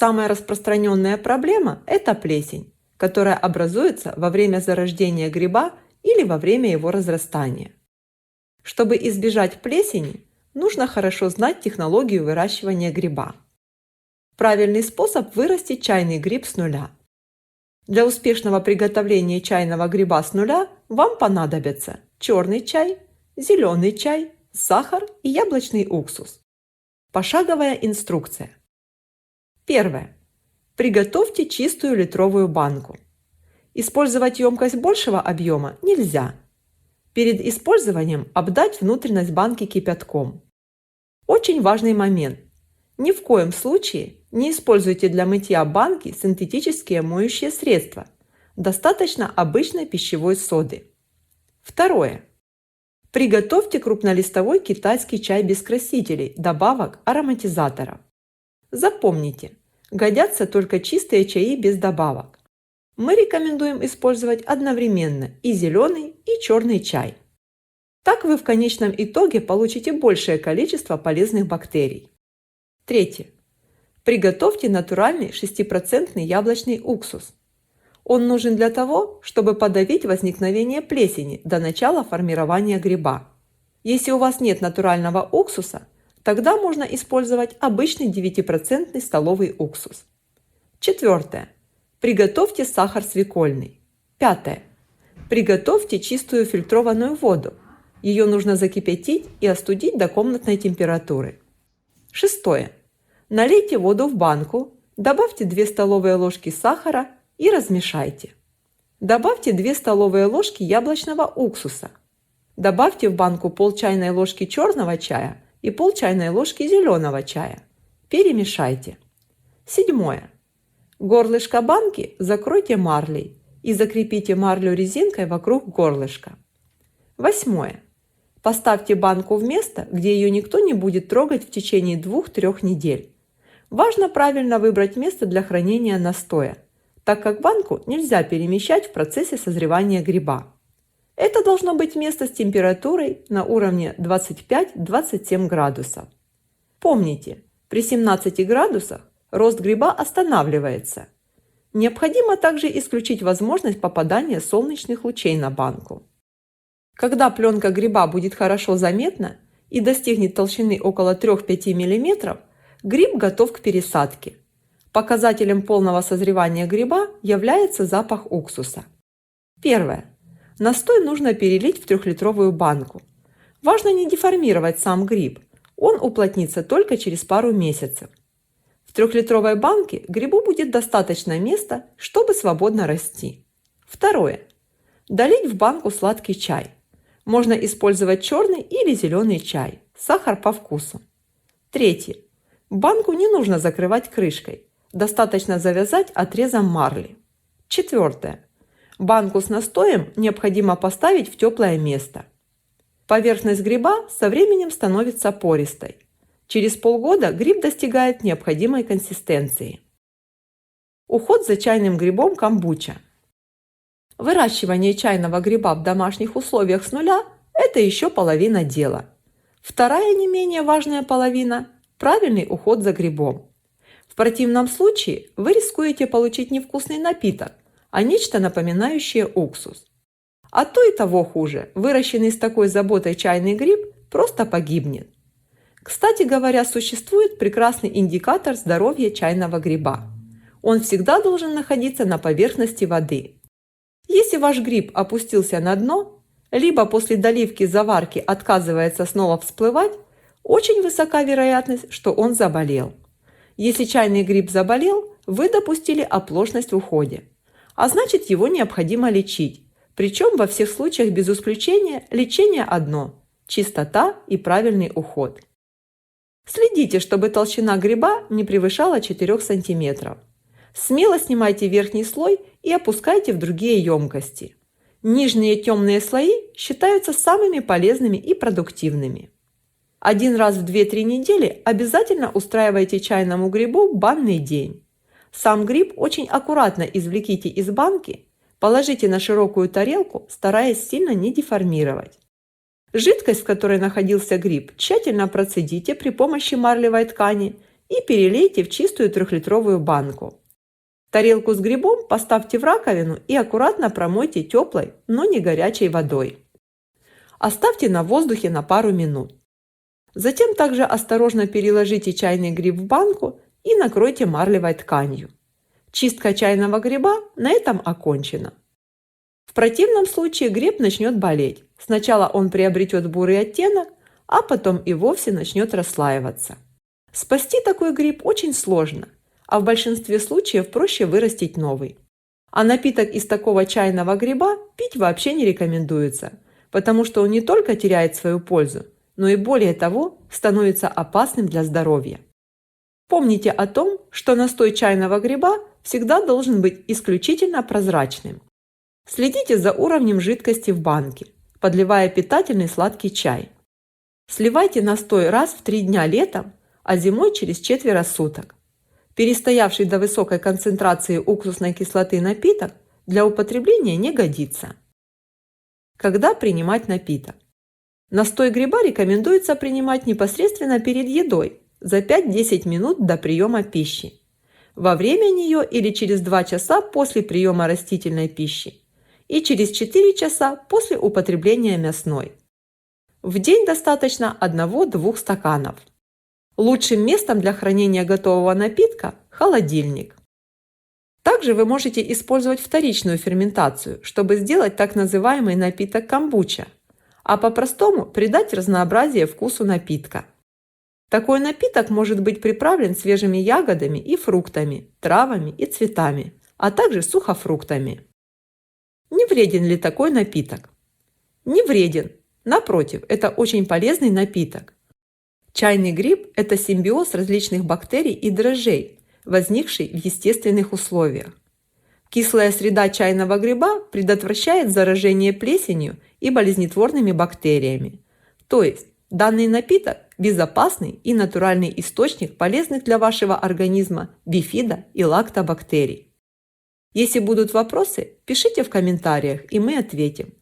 Самая распространенная проблема – это плесень, которая образуется во время зарождения гриба или во время его разрастания. Чтобы избежать плесени, нужно хорошо знать технологию выращивания гриба. Правильный способ вырастить чайный гриб с нуля. Для успешного приготовления чайного гриба с нуля вам понадобятся черный чай, зеленый чай, сахар и яблочный уксус. Пошаговая инструкция. Первое. Приготовьте чистую литровую банку. Использовать емкость большего объема нельзя. Перед использованием обдать внутренность банки кипятком. Очень важный момент. Ни в коем случае не используйте для мытья банки синтетические моющие средства. Достаточно обычной пищевой соды. Второе. Приготовьте крупнолистовой китайский чай без красителей, добавок, ароматизаторов. Запомните, годятся только чистые чаи без добавок. Мы рекомендуем использовать одновременно и зеленый, и черный чай. Так вы в конечном итоге получите большее количество полезных бактерий. Третье. Приготовьте натуральный 6% яблочный уксус. Он нужен для того, чтобы подавить возникновение плесени до начала формирования гриба. Если у вас нет натурального уксуса, тогда можно использовать обычный 9% столовый уксус. Четвертое. Приготовьте сахар свекольный. Пятое. Приготовьте чистую фильтрованную воду. Ее нужно закипятить и остудить до комнатной температуры. Шестое. Налейте воду в банку, добавьте 2 столовые ложки сахара и размешайте. Добавьте 2 столовые ложки яблочного уксуса. Добавьте в банку пол чайной ложки черного чая и пол чайной ложки зеленого чая. Перемешайте. Седьмое. Горлышко банки закройте марлей и закрепите марлю резинкой вокруг горлышка. Восьмое. Поставьте банку в место, где ее никто не будет трогать в течение 2-3 недель. Важно правильно выбрать место для хранения настоя, так как банку нельзя перемещать в процессе созревания гриба. Это должно быть место с температурой на уровне 25-27 градусов. Помните, при 17 градусах рост гриба останавливается. Необходимо также исключить возможность попадания солнечных лучей на банку. Когда пленка гриба будет хорошо заметна и достигнет толщины около 3-5 мм, гриб готов к пересадке. Показателем полного созревания гриба является запах уксуса. Первое. Настой нужно перелить в 3-литровую банку. Важно не деформировать сам гриб, он уплотнится только через пару месяцев. В 3-литровой банке грибу будет достаточно места, чтобы свободно расти. Второе. Долить в банку сладкий чай. Можно использовать черный или зеленый чай, сахар по вкусу. Третье. Банку не нужно закрывать крышкой, достаточно завязать отрезом марли. Четвертое. Банку с настоем необходимо поставить в теплое место. Поверхность гриба со временем становится пористой. Через полгода гриб достигает необходимой консистенции. Уход за чайным грибом камбуча. Выращивание чайного гриба в домашних условиях с нуля – это еще половина дела. Вторая не менее важная половина – правильный уход за грибом. В противном случае вы рискуете получить невкусный напиток, а нечто напоминающее уксус. А то и того хуже, выращенный с такой заботой чайный гриб просто погибнет. Кстати говоря, существует прекрасный индикатор здоровья чайного гриба. Он всегда должен находиться на поверхности воды. Если ваш гриб опустился на дно, либо после доливки заварки отказывается снова всплывать, очень высока вероятность, что он заболел. Если чайный гриб заболел, вы допустили оплошность в уходе, а значит его необходимо лечить. Причем во всех случаях без исключения лечение одно – чистота и правильный уход. Следите, чтобы толщина гриба не превышала 4 см. Смело снимайте верхний слой и опускайте в другие емкости. Нижние темные слои считаются самыми полезными и продуктивными. Один раз в 2-3 недели обязательно устраивайте чайному грибу банный день. Сам гриб очень аккуратно извлеките из банки, положите на широкую тарелку, стараясь сильно не деформировать. Жидкость, в которой находился гриб, тщательно процедите при помощи марлевой ткани и перелейте в чистую 3-литровую банку. Тарелку с грибом поставьте в раковину и аккуратно промойте теплой, но не горячей водой. Оставьте на воздухе на пару минут. Затем также осторожно переложите чайный гриб в банку и накройте марлевой тканью. Чистка чайного гриба на этом окончена. В противном случае гриб начнет болеть. Сначала он приобретет бурый оттенок, а потом и вовсе начнет расслаиваться. Спасти такой гриб очень сложно, а в большинстве случаев проще вырастить новый. А напиток из такого чайного гриба пить вообще не рекомендуется, потому что он не только теряет свою пользу, но и более того становится опасным для здоровья. Помните о том, что настой чайного гриба всегда должен быть исключительно прозрачным. Следите за уровнем жидкости в банке, подливая питательный сладкий чай. Сливайте настой раз в 3 дня летом, а зимой через четверо суток. Перестоявший до высокой концентрации уксусной кислоты напиток для употребления не годится. Когда принимать напиток? Настой гриба рекомендуется принимать непосредственно перед едой, за 5-10 минут до приема пищи, во время нее или через 2 часа после приема растительной пищи и через 4 часа после употребления мясной. В день достаточно 1-2 стаканов. Лучшим местом для хранения готового напитка – холодильник. Также вы можете использовать вторичную ферментацию, чтобы сделать так называемый напиток камбуча, а по-простому придать разнообразие вкусу напитка. Такой напиток может быть приправлен свежими ягодами и фруктами, травами и цветами, а также сухофруктами. Не вреден ли такой напиток? Не вреден. Напротив, это очень полезный напиток. Чайный гриб – это симбиоз различных бактерий и дрожжей, возникший в естественных условиях. Кислая среда чайного гриба предотвращает заражение плесенью и болезнетворными бактериями. То есть данный напиток – безопасный и натуральный источник полезных для вашего организма бифидо- и лактобактерий. Если будут вопросы, пишите в комментариях, и мы ответим.